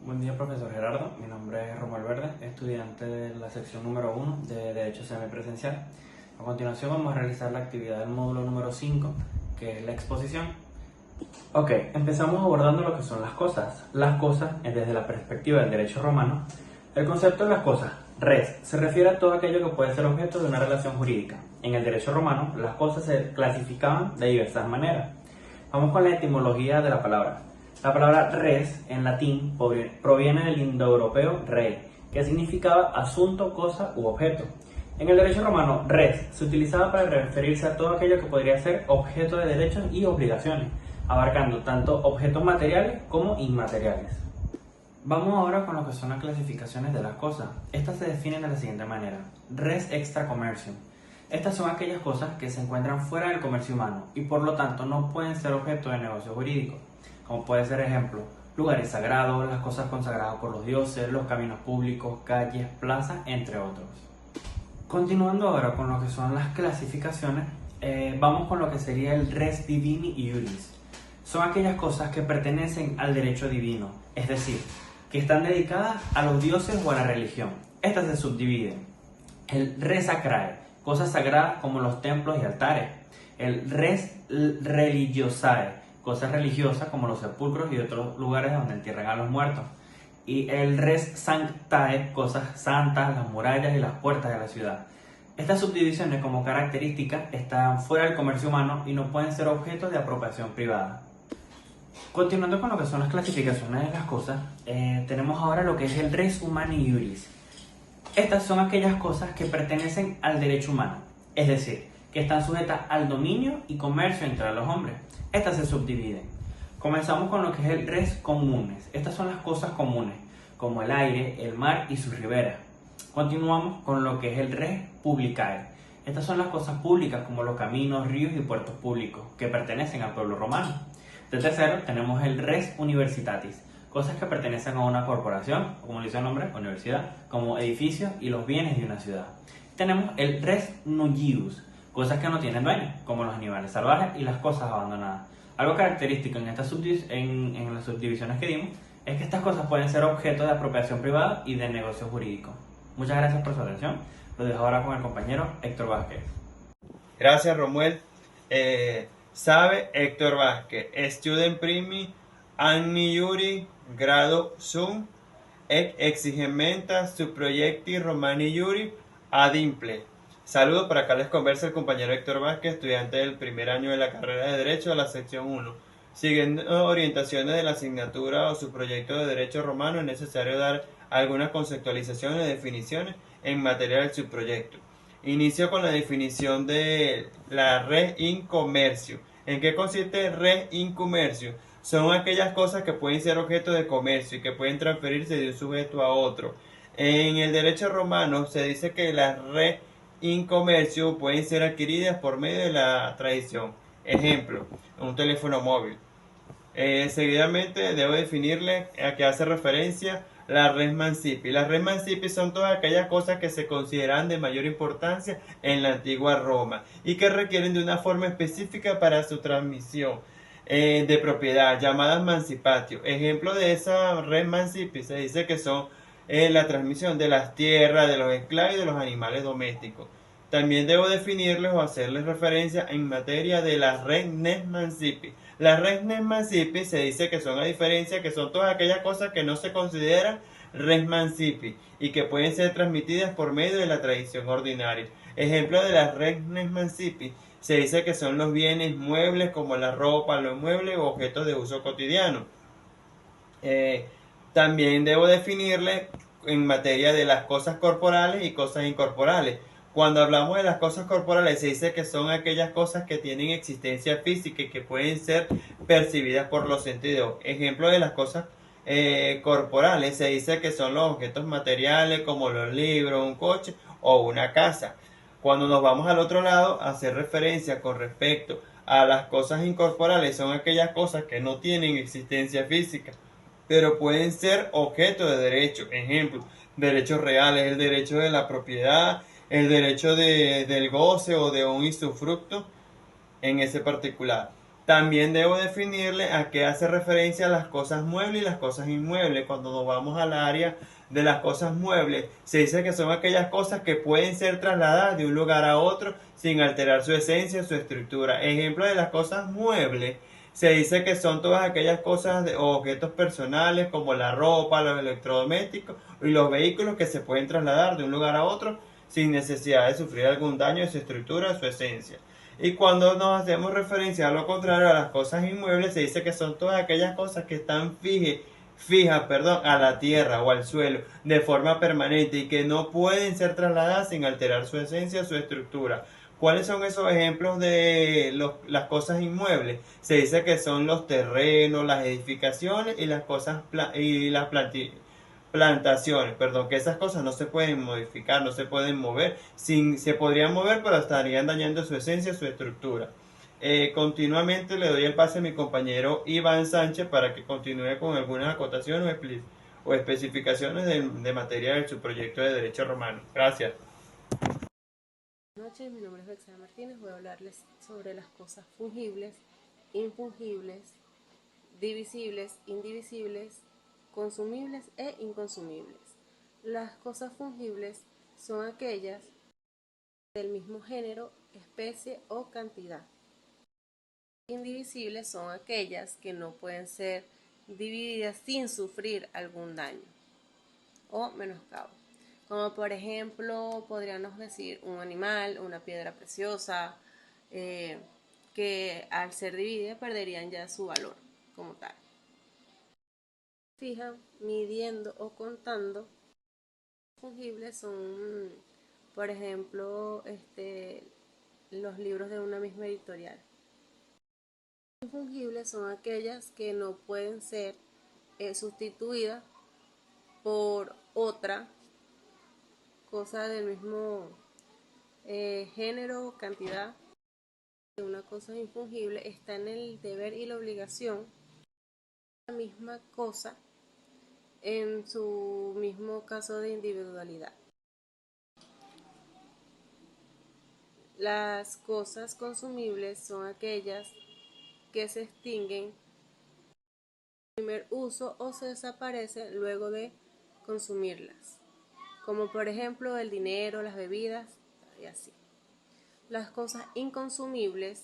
Buen día, profesor Gerardo. Mi nombre es Romuald Verde, estudiante de la sección número 1 de Derecho Semipresencial. A continuación vamos a realizar la actividad del módulo número 5, que es la exposición. Ok, empezamos abordando lo que son las cosas. Las cosas, desde la perspectiva del derecho romano, el concepto de las cosas, res, se refiere a todo aquello que puede ser objeto de una relación jurídica. En el derecho romano, las cosas se clasificaban de diversas maneras. Vamos con la etimología de la palabra. La palabra res en latín proviene del indoeuropeo re, que significaba asunto, cosa u objeto. En el derecho romano, res se utilizaba para referirse a todo aquello que podría ser objeto de derechos y obligaciones, abarcando tanto objetos materiales como inmateriales. Vamos ahora con lo que son las clasificaciones de las cosas. Estas se definen de la siguiente manera. Res extra commercium. Estas son aquellas cosas que se encuentran fuera del comercio humano y por lo tanto no pueden ser objeto de negocio jurídico, como puede ser ejemplo, lugares sagrados, las cosas consagradas por los dioses, los caminos públicos, calles, plazas, entre otros. Continuando ahora con lo que son las clasificaciones, vamos con lo que sería el res divini iuris. Son aquellas cosas que pertenecen al derecho divino, es decir, que están dedicadas a los dioses o a la religión. Estas se subdividen. El res sacrae, cosas sagradas como los templos y altares. El res religiosae, cosas religiosas como los sepulcros y otros lugares donde entierran a los muertos. Y el res sanctae, cosas santas, las murallas y las puertas de la ciudad. Estas subdivisiones como características están fuera del comercio humano y no pueden ser objetos de apropiación privada. Continuando con lo que son las clasificaciones de las cosas, tenemos ahora lo que es el res humani iuris. Estas son aquellas cosas que pertenecen al derecho humano, es decir, que están sujetas al dominio y comercio entre los hombres. Estas se subdividen. Comenzamos con lo que es el res communes. Estas son las cosas comunes, como el aire, el mar y sus riberas. Continuamos con lo que es el res publicae. Estas son las cosas públicas, como los caminos, ríos y puertos públicos, que pertenecen al pueblo romano. De tercero, tenemos el res universitatis. Cosas que pertenecen a una corporación, como dice el nombre, universidad, como edificios y los bienes de una ciudad. Tenemos el res nullius, cosas que no tienen dueño, como los animales salvajes y las cosas abandonadas. Algo característico en las subdivisiones que dimos es que estas cosas pueden ser objeto de apropiación privada y de negocio jurídico. Muchas gracias por su atención. Lo dejo ahora con el compañero Héctor Vázquez. Gracias, Romuel. Sabe Héctor Vázquez, student primi anni iuri grado sum et exigementa su proyecti romani iuri ad imple. Saludos, para acá les conversa el compañero Héctor Vázquez, estudiante del primer año de la carrera de Derecho de la sección 1. Siguiendo orientaciones de la asignatura o su proyecto de Derecho Romano, es necesario dar algunas conceptualizaciones y definiciones en materia del subproyecto. Inicio con la definición de la res in commercio. ¿En qué consiste res in commercio? Son aquellas cosas que pueden ser objeto de comercio y que pueden transferirse de un sujeto a otro. En el derecho romano se dice que las res in commercio pueden ser adquiridas por medio de la tradición. Ejemplo, un teléfono móvil. Seguidamente debo definirle a qué hace referencia la res mancipi. Las res mancipi son todas aquellas cosas que se consideran de mayor importancia en la antigua Roma y que requieren de una forma específica para su transmisión de propiedad, llamadas mancipatio. Ejemplo de esa res mancipi se dice que son la transmisión de las tierras, de los esclavos y de los animales domésticos. También debo definirles o hacerles referencia en materia de las res mancipi. Las res mancipi se dice que son, a diferencia, que son todas aquellas cosas que no se consideran res mancipi y que pueden ser transmitidas por medio de la tradición ordinaria. Ejemplo de las res mancipi se dice que son los bienes muebles como la ropa, los muebles o objetos de uso cotidiano. También debo definirle en materia de las cosas corporales y cosas incorporales. Cuando hablamos de las cosas corporales se dice que son aquellas cosas que tienen existencia física y que pueden ser percibidas por los sentidos. Ejemplo de las cosas corporales se dice que son los objetos materiales como los libros, un coche o una casa. Cuando nos vamos al otro lado, hacer referencia con respecto a las cosas incorporales son aquellas cosas que no tienen existencia física, pero pueden ser objeto de derecho. Ejemplo, derechos reales, el derecho de la propiedad, el derecho del goce o de un usufructo en ese particular. También debo definirle a qué hace referencia las cosas muebles y las cosas inmuebles. Cuando nos vamos al área de las cosas muebles, se dice que son aquellas cosas que pueden ser trasladadas de un lugar a otro sin alterar su esencia o su estructura. Ejemplo de las cosas muebles, se dice que son todas aquellas cosas o objetos personales como la ropa, los electrodomésticos y los vehículos que se pueden trasladar de un lugar a otro sin necesidad de sufrir algún daño en su estructura o su esencia. Y cuando nos hacemos referencia a lo contrario, a las cosas inmuebles, se dice que son todas aquellas cosas que están fijas, a la tierra o al suelo de forma permanente y que no pueden ser trasladadas sin alterar su esencia o su estructura. ¿Cuáles son esos ejemplos de las cosas inmuebles? Se dice que son los terrenos, las edificaciones y las cosas y las plantaciones, que esas cosas no se pueden modificar, no se pueden mover, se podrían mover, pero estarían dañando su esencia, su estructura. Continuamente le doy el pase a mi compañero Iván Sánchez para que continúe con algunas acotaciones o especificaciones de materia de su proyecto de Derecho Romano. Gracias. Buenas noches, mi nombre es Bexana Martínez. Voy a hablarles sobre las cosas fungibles, infungibles, divisibles, indivisibles, consumibles e inconsumibles. Las cosas fungibles son aquellas del mismo género, especie o cantidad. Indivisibles son aquellas que no pueden ser divididas sin sufrir algún daño o menoscabo. Como por ejemplo, podríamos decir un animal, una piedra preciosa, que al ser dividida perderían ya su valor como tal. Fijan, midiendo o contando, fungibles son, por ejemplo, los libros de una misma editorial. Infungibles son aquellas que no pueden ser sustituidas por otra cosa del mismo género o cantidad. Una cosa infungible está en el deber y la obligación de la misma cosa en su mismo caso de individualidad. Las cosas consumibles son aquellas que se extinguen en el primer uso o se desaparecen luego de consumirlas, como por ejemplo el dinero, las bebidas y así. Las cosas inconsumibles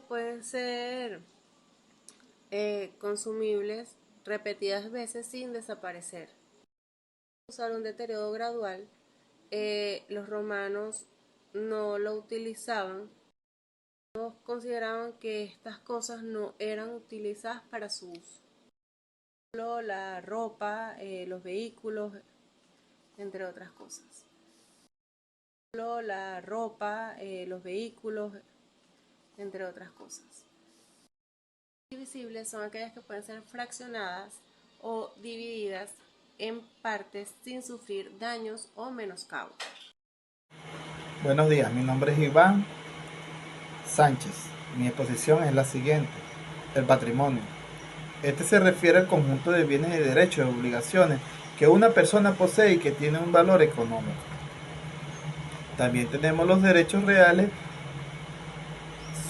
pueden ser consumibles repetidas veces sin desaparecer. Usar un deterioro gradual, los romanos no lo utilizaban. Consideraban que estas cosas no eran utilizadas para su uso. Solo la ropa, los vehículos, entre otras cosas. Solo la ropa, los vehículos, entre otras cosas. Divisibles son aquellas que pueden ser fraccionadas o divididas en partes sin sufrir daños o menoscabos. Buenos días, mi nombre es Iván Sánchez. Mi exposición es la siguiente: el patrimonio. Este se refiere al conjunto de bienes y derechos y obligaciones que una persona posee y que tiene un valor económico. También tenemos los derechos reales.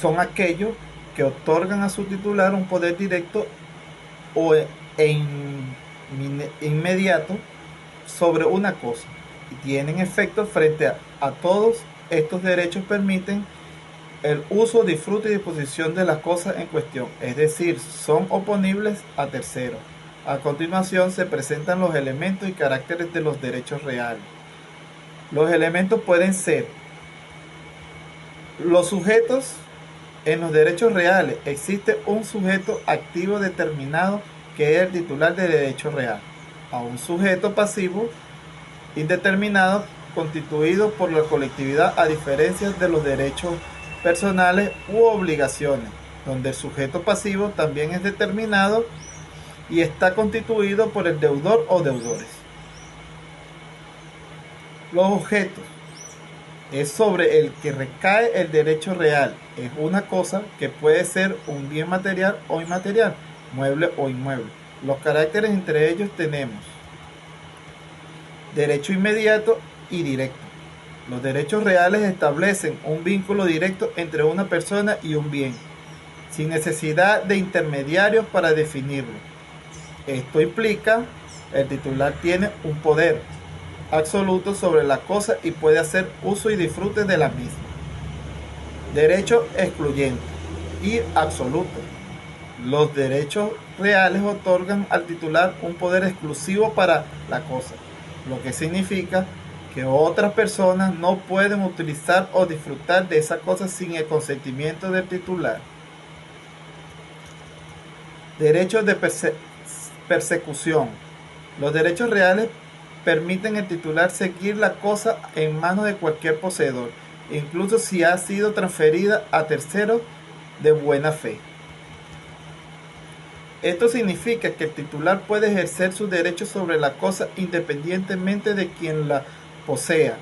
Son aquellos que otorgan a su titular un poder directo e inmediato sobre una cosa y tienen efecto frente a todos. Estos derechos permiten el uso, disfrute y disposición de las cosas en cuestión, es decir, son oponibles a terceros. A continuación se presentan los elementos y caracteres de los derechos reales. Los elementos pueden ser los sujetos. En los derechos reales existe un sujeto activo determinado que es el titular del derecho real, a un sujeto pasivo indeterminado constituido por la colectividad, a diferencia de los derechos personales u obligaciones, donde el sujeto pasivo también es determinado y está constituido por el deudor o deudores. Los objetos es sobre el que recae el derecho real. Es una cosa que puede ser un bien material o inmaterial, mueble o inmueble. Los caracteres entre ellos tenemos derecho inmediato y directo. Los derechos reales establecen un vínculo directo entre una persona y un bien. sin necesidad de intermediarios para definirlo. Esto implica el titular tiene un poder absoluto sobre la cosa y puede hacer uso y disfrute de la misma. Derecho excluyente y absoluto. Los derechos reales otorgan al titular un poder exclusivo para la cosa, lo que significa que otras personas no pueden utilizar o disfrutar de esa cosa sin el consentimiento del titular. Derechos de persecución. Los derechos reales permiten al titular seguir la cosa en manos de cualquier poseedor, incluso si ha sido transferida a terceros de buena fe. Esto significa que el titular puede ejercer sus derechos sobre la cosa independientemente de quien la posea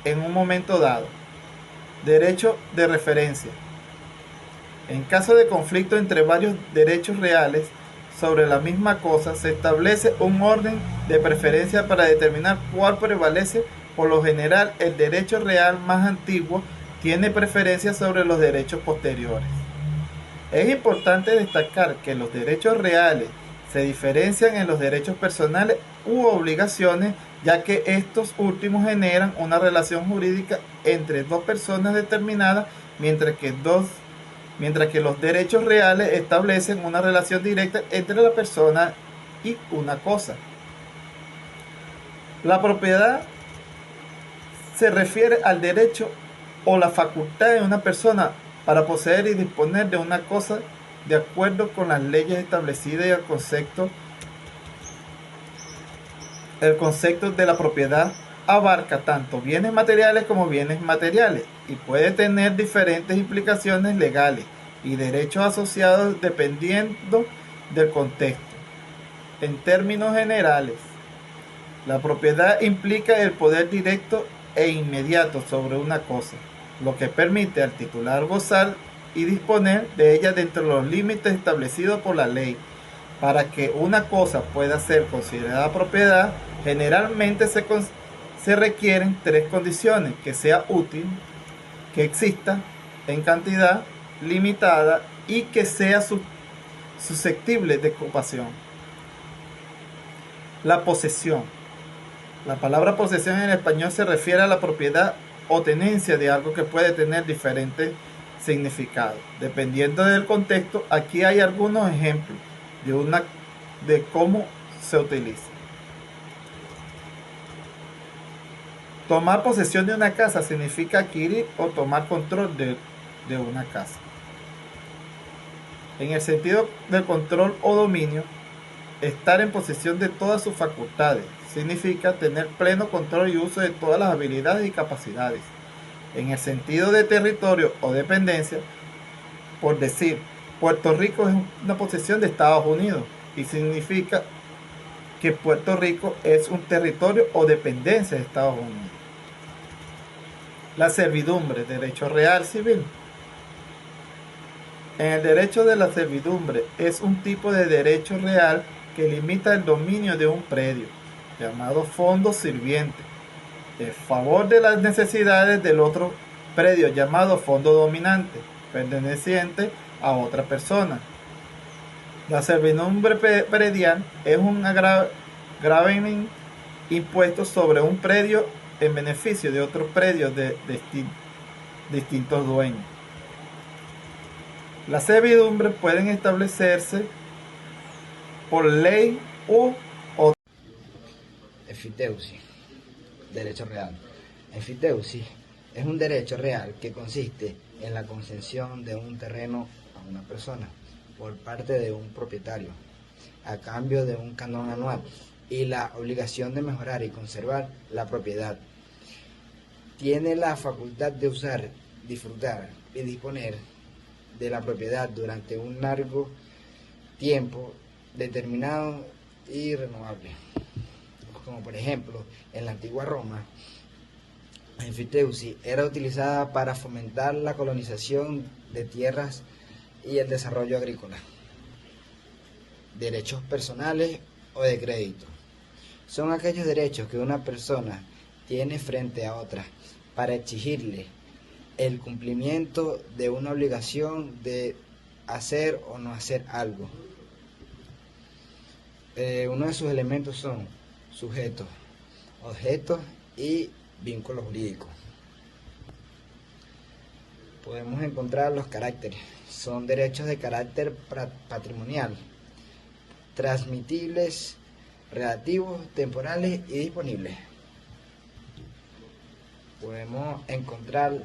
en un momento dado. Derecho de referencia. En caso de conflicto entre varios derechos reales sobre la misma cosa, se establece un orden de preferencia para determinar cuál prevalece. Por lo general, el derecho real más antiguo tiene preferencia sobre los derechos posteriores. Es importante destacar que los derechos reales se diferencian en los derechos personales u obligaciones, ya que estos últimos generan una relación jurídica entre dos personas determinadas, mientras que los derechos reales establecen una relación directa entre la persona y una cosa. La propiedad se refiere al derecho o la facultad de una persona para poseer y disponer de una cosa de acuerdo con las leyes establecidas, y el concepto de la propiedad abarca tanto bienes materiales como bienes inmateriales y puede tener diferentes implicaciones legales y derechos asociados dependiendo del contexto. En términos generales, la propiedad implica el poder directo e inmediato sobre una cosa, lo que permite al titular gozar y disponer de ella dentro de los límites establecidos por la ley. Para que una cosa pueda ser considerada propiedad, generalmente se requieren tres condiciones: que sea útil, que exista en cantidad limitada y que sea susceptible de ocupación. La posesión. La palabra posesión en español se refiere a la propiedad o tenencia de algo que puede tener diferentes significados. Dependiendo del contexto, aquí hay algunos ejemplos de cómo se utiliza. Tomar posesión de una casa significa adquirir o tomar control de una casa. En el sentido del control o dominio, estar en posesión de todas sus facultades significa tener pleno control y uso de todas las habilidades y capacidades. En el sentido de territorio o dependencia, por decir, Puerto Rico es una posesión de Estados Unidos y significa que Puerto Rico es un territorio o dependencia de Estados Unidos. La servidumbre, derecho real civil. En el derecho de la servidumbre es un tipo de derecho real que limita el dominio de un predio, llamado fondo sirviente, en favor de las necesidades del otro predio, llamado fondo dominante, perteneciente a otra persona. La servidumbre predial es un gravamen impuesto sobre un predio en beneficio de otros predios de distintos dueños. Las servidumbres pueden establecerse por ley u otra. Efiteusi, derecho real. Efiteusi es un derecho real que consiste en la concesión de un terreno a una persona por parte de un propietario a cambio de un canon anual y la obligación de mejorar y conservar la propiedad. Tiene la facultad de usar, disfrutar y disponer de la propiedad durante un largo tiempo determinado y renovable. Como por ejemplo, en la antigua Roma, la enfiteusi era utilizada para fomentar la colonización de tierras y el desarrollo agrícola. Derechos personales o de crédito. Son aquellos derechos que una persona tiene frente a otra para exigirle el cumplimiento de una obligación de hacer o no hacer algo. Uno de sus elementos son sujetos, objetos y vínculos jurídicos. Podemos encontrar los caracteres. Son derechos de carácter patrimonial, transmitibles, relativos, temporales y disponibles. Podemos encontrar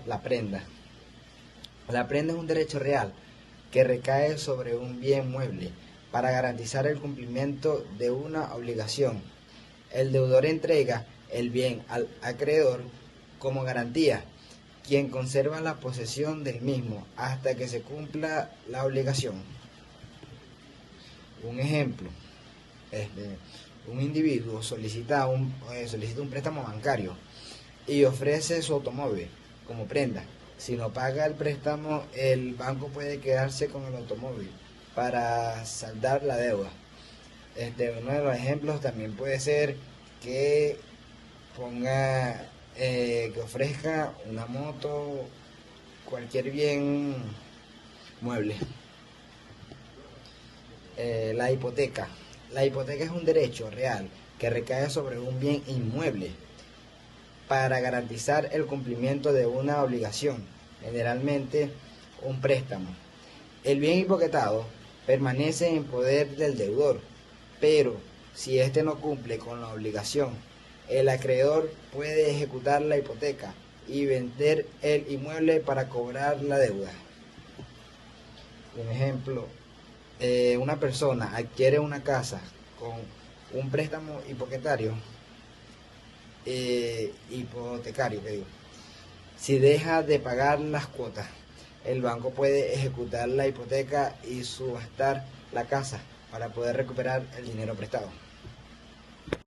la prenda. La prenda es un derecho real que recae sobre un bien mueble para garantizar el cumplimiento de una obligación. El deudor entrega el bien al acreedor como garantía, quien conserva la posesión del mismo hasta que se cumpla la obligación. Un ejemplo, un individuo solicita un préstamo bancario y ofrece su automóvil como prenda. Si no paga el préstamo, el banco puede quedarse con el automóvil para saldar la deuda. Uno de los ejemplos también puede ser que que ofrezca una moto, cualquier bien mueble. La hipoteca. La hipoteca es un derecho real que recae sobre un bien inmueble para garantizar el cumplimiento de una obligación, generalmente un préstamo. El bien hipotecado permanece en poder del deudor, pero si éste no cumple con la obligación, el acreedor puede ejecutar la hipoteca y vender el inmueble para cobrar la deuda. Un ejemplo, una persona adquiere una casa con un préstamo hipotecario, Si deja de pagar las cuotas, el banco puede ejecutar la hipoteca y subastar la casa para poder recuperar el dinero prestado.